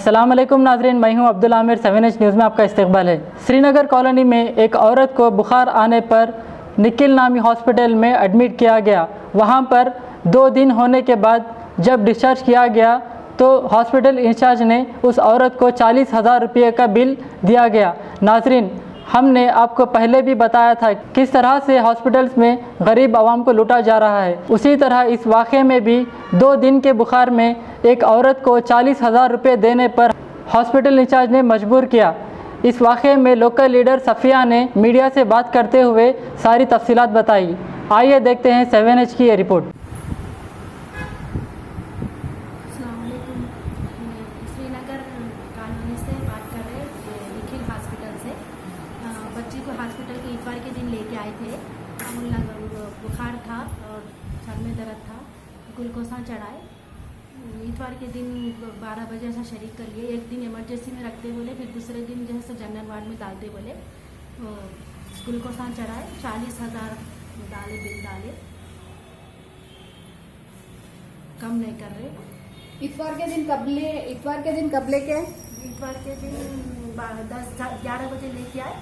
अस्सलाम वालेकुम नाज़रीन, मैं हूं अब्दुल आमिर। 7H न्यूज़ में आपका इस्तकबाल है। श्रीनगर कॉलोनी में एक औरत को बुखार आने पर निखिल नामी हॉस्पिटल में एडमिट किया गया। वहां पर 2 दिन होने के बाद जब डिस्चार्ज किया गया तो हॉस्पिटल इंचार्ज ने उस औरत को 40,000 रुपये का बिल दिया गया। नाज़रीन, हमने आपको पहले भी बताया था किस तरह से हॉस्पिटल्स में गरीब आवाम को लूटा जा रहा है। उसी तरह इस वाक़े में भी 2 दिन के बुखार में एक औरत को 40,000 रुपये देने पर हॉस्पिटल इंचार्ज ने मजबूर किया। इस वाक़े में लोकल लीडर सफ़िया ने मीडिया से बात करते हुए सारी तफसीलात बताई। आइए देखते हैं 7H की ये रिपोर्ट। श्रीनगर कॉलोनी से बात कर रहे हैं, निखिल हॉस्पिटल से। बच्ची को हॉस्पिटल के इतवार के दिन लेके आए थे। बुखार था और सर में दर्द था, ग्लूकोसा चढ़ाए। इतवार के दिन 12 बजे ऐसा शरीक कर लिए। एक दिन इमरजेंसी में रखते बोले, फिर दूसरे दिन जैसे जनरल वार्ड में डालते बोले। तो ग्लूकोसा चढ़ाए, 40,000 डाले, बिल डाले, कम नहीं कर रहे। इतवार के दिन कब लेके इतवार के दिन 11 बजे लेके आए।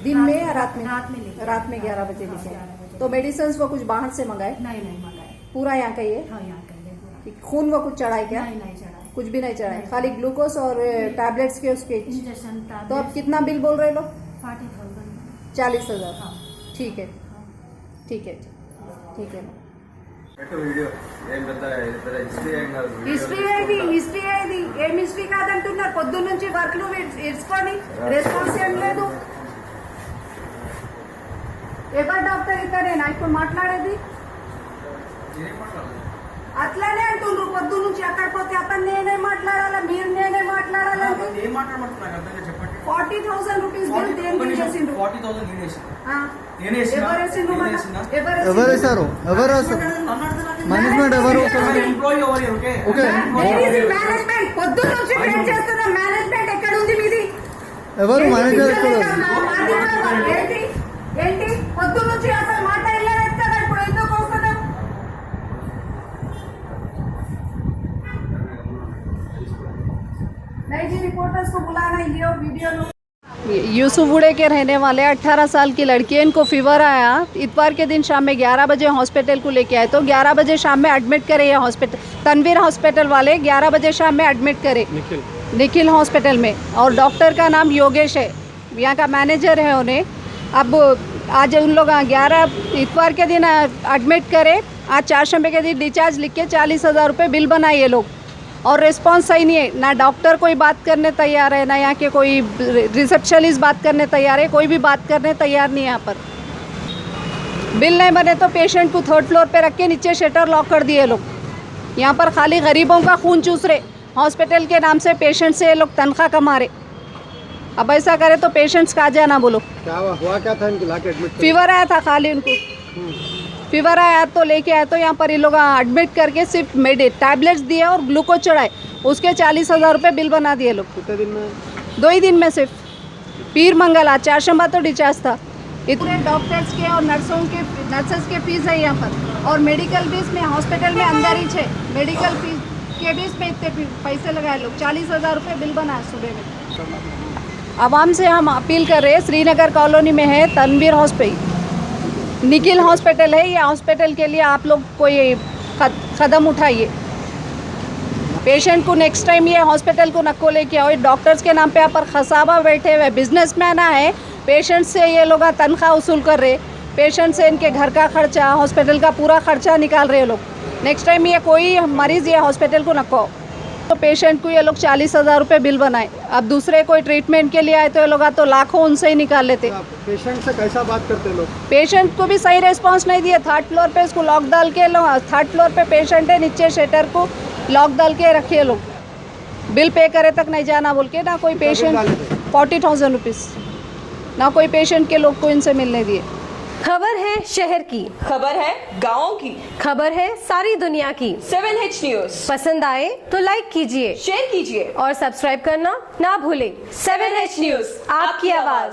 दिन में या रात में? रात में लेके रात में 11 बजे हाँ, लेके 11 बजे। तो मेडिसिन वो कुछ बाहर से मंगाए? नहीं मंगाए। पूरा यहाँ का ही है? हाँ, यहाँ कर ले पूरा। खून वो कुछ चढ़ाए क्या? नहीं चढ़ाए, कुछ भी नहीं चढ़ाए, खाली ग्लूकोज और टैबलेट्स के उसके। इंजेक्शन। तो अब कितना बिल बोल रहे लोग? 40,000। 40,000। हाँ। ठीक है, ठीक है, ठीक है। హిస్టరీ ఏది ఏం హిస్టరీ కాదంటున్నారు? పొద్దున్న నుంచి వర్క్లు ఇడ్చుకొని రెస్పాన్స్ ఏం లేదు. ఎవరు డాక్టర్ ఇక్కడేనా ఇప్పుడు మాట్లాడేది? అట్లానే అంటుండ్రు పొద్దున్న నుంచి. అక్కడ పోతే అతను నేనే మాట్లాడాలా, మీరు నేనే మాట్లాడాలంటే 40,000 రూపీస్ బిల్ దేనికి చేసిండ్రు? 40,000 ఎవరు వేశారు? మేనేజ్మెంట్ ఎవరు? మేనేజ్మెంట్ పొద్దున్న నుంచి ట్రైన్ చేస్తున్న మేనేజ్మెంట్ ఎక్కడ ఉంది మీది? ఎవరు మేనేజర్? ఏంటి పొద్దున్న నుంచి అసలు మాట్లాడలేదు కదా, ఇప్పుడు ఎందుకు వస్తున్నాం? नहीं जी, रिपोर्टर्स को बुलाना, लियो वीडियो लो। यूसुफगुड़े के रहने वाले 18 साल की लड़की है। इनको फीवर आया। इतवार के दिन शाम में 11 बजे हॉस्पिटल को लेके आए। तो 11 बजे शाम में एडमिट करे ये हॉस्पिटल, तनवीर हॉस्पिटल वाले 11 बजे शाम में एडमिट करे निखिल हॉस्पिटल में। और डॉक्टर का नाम योगेश है, यहाँ का मैनेजर है उन्हें। अब आज उन लोग 11 इतवार के दिन एडमिट करे, आज चारशंबे के दिन डिस्चार्ज लिख के 40,000 रुपये बिल बनाए ये लोग। और रिस्पांस सही नहीं है, ना डॉक्टर कोई बात करने तैयार है, ना यहाँ के कोई रिसेप्शनिस्ट बात करने तैयार है, कोई भी बात करने तैयार नहीं है यहाँ पर। बिल नहीं बने तो पेशेंट को 3rd फ्लोर पे रख के नीचे शटर लॉक कर दिए लोग। यहाँ पर खाली गरीबों का खून चूस रहे। हॉस्पिटल के नाम से पेशेंट से ये लोग तनख्वाह कमा रहे। अब ऐसा करे तो पेशेंट्स का जाना बोलो। क्या हुआ क्या था इनके लाके एडमिट? फीवर आया था खाली उनको। फीवर आया तो लेके आए, तो यहाँ पर ये लोग एडमिट करके सिर्फ टैबलेट्स दिए और ग्लूकोज चढ़ाए, उसके 40,000 रुपये बिल बना दिए लोग। कितने दिन में? 2 ही दिन में सिर्फ। पीर मंगल, आज चारशंबा तो डिस्चार्ज था। इतने डॉक्टर्स के और नर्सेस के फीस है यहाँ पर। और मेडिकल फीस में हॉस्पिटल में अंदर ही है, मेडिकल फीस के फीस में इतने पैसे लगाए लोग। 40,000 रुपये बिल बनाए सुबह में। आवाम से हम अपील कर रहे हैं, श्रीनगर कॉलोनी में है तनवीर हॉस्पिटल, निखिल हॉस्पिटल है। ये हॉस्पिटल के लिए आप लोग कोई कदम उठाइए। पेशेंट को नेक्स्ट टाइम ये हॉस्पिटल को नको लेके आओ। डॉक्टर्स के नाम पे यहाँ पर खसाबा बैठे हुए बिजनेसमैन है, पेशेंट से ये लोग तनख्वाह वसूल कर रहे। पेशेंट से इनके घर का खर्चा, हॉस्पिटल का पूरा खर्चा निकाल रहे लोग। नेक्स्ट टाइम ये कोई मरीज़ ये हॉस्पिटल को नको आओ। तो पेशेंट को ये लोग 40,000 रुपये बिल बनाए। अब दूसरे कोई ट्रीटमेंट के लिए आए तो ये लोग तो लाखों उनसे ही निकाल लेते। पेशेंट से कैसा बात करते लोग? पेशेंट को भी सही रिस्पांस नहीं दिया। 3rd फ्लोर पे इसको लॉक डाल के 3rd फ्लोर पे पेशेंट है, नीचे शटर को लॉक डाल के रखे लोग। बिल पे करे तक नहीं जाना बोल के। ना कोई पेशेंट 40,000 रुपीज़, ना कोई पेशेंट के लोग को इनसे मिलने दिए। खबर है शहर की, खबर है गाँव की, खबर है सारी दुनिया की। 7H न्यूज़ पसंद आए तो लाइक कीजिए, शेयर कीजिए और सब्सक्राइब करना ना भूलें। 7H न्यूज़, आपकी आवाज़।